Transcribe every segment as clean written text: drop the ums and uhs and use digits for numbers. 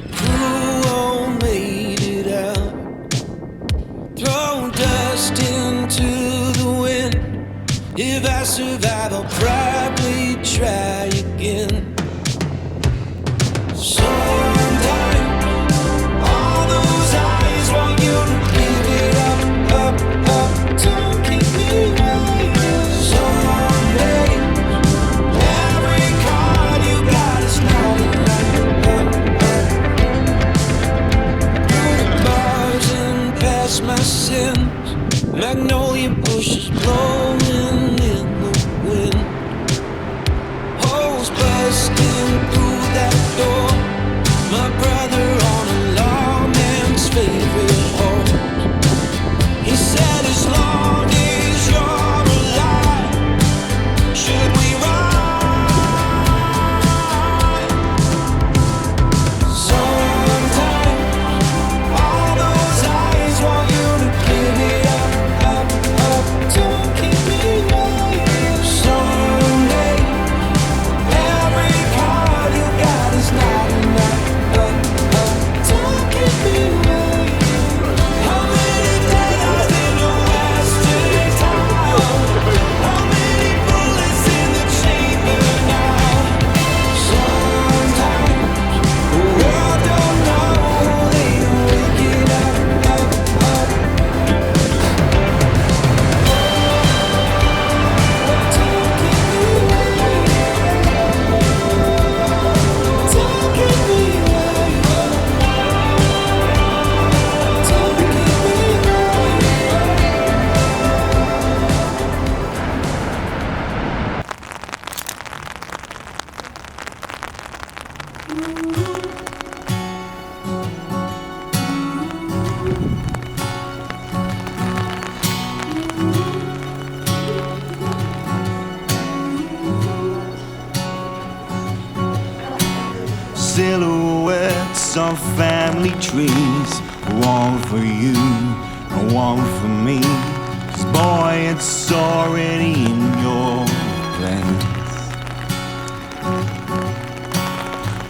the crew all made it out. Throw dust into the wind. If I survive, I'll probably try again. Sometimes all those eyes want you to give it up, up, up. Don't keep me waiting. Someday every card you got is not enough, up, up. Through the bars and past my sins, magnolia bushes blowing in the wind. Holes busting through that door. My brother on a lawman's favorite horse. He said as long as you're alive, should we ride? Sometimes all those eyes want you to give it up, up, up. Don't keep me waiting. Someday every card you got is not enough. Don't keep me waiting. How many days in a western town? How many bullets in the chamber now? Sometimes the world don't know, they wake it up, up, up. Don't keep me waiting. Don't keep me waiting. Silhouettes of family trees, one for you and one for me. 'Cause boy, it's already in your plans.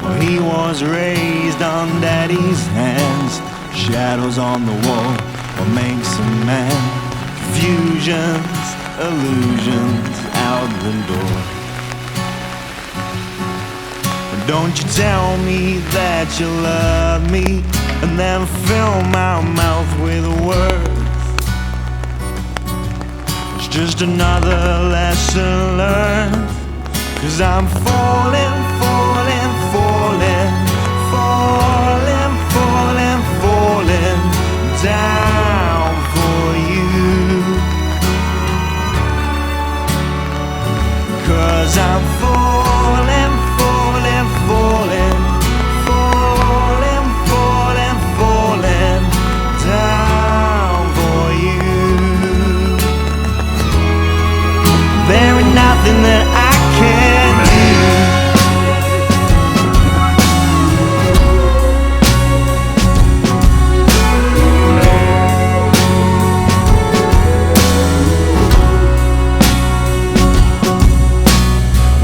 Well, he was raised on daddy's hands. Shadows on the wall, what makes a man? Confusions, illusions out the door. Don't you tell me that you love me and then fill my mouth with words. It's just another lesson learned. 'Cause I'm falling, falling, falling, falling, falling, falling down for you. 'Cause I'm falling, falling, falling, falling, falling, falling down for you. There ain't nothing that I can do.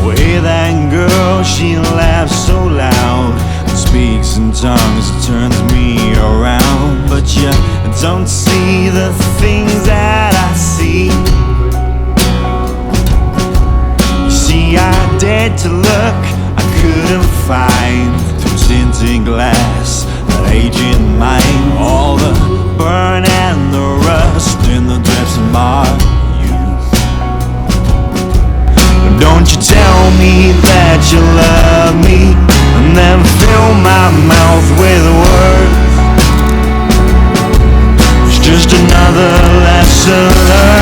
Well, hear that girl, she laughs so loud, speaks in tongues, turns me around. But you don't see the things that I see. You see, I dared to look, I couldn't find through tinted glass that aging mind. All the burn and the rust in the depths of my youth. Don't you tell me that you love me and then fill my mouth with words. It's just another lesson learned.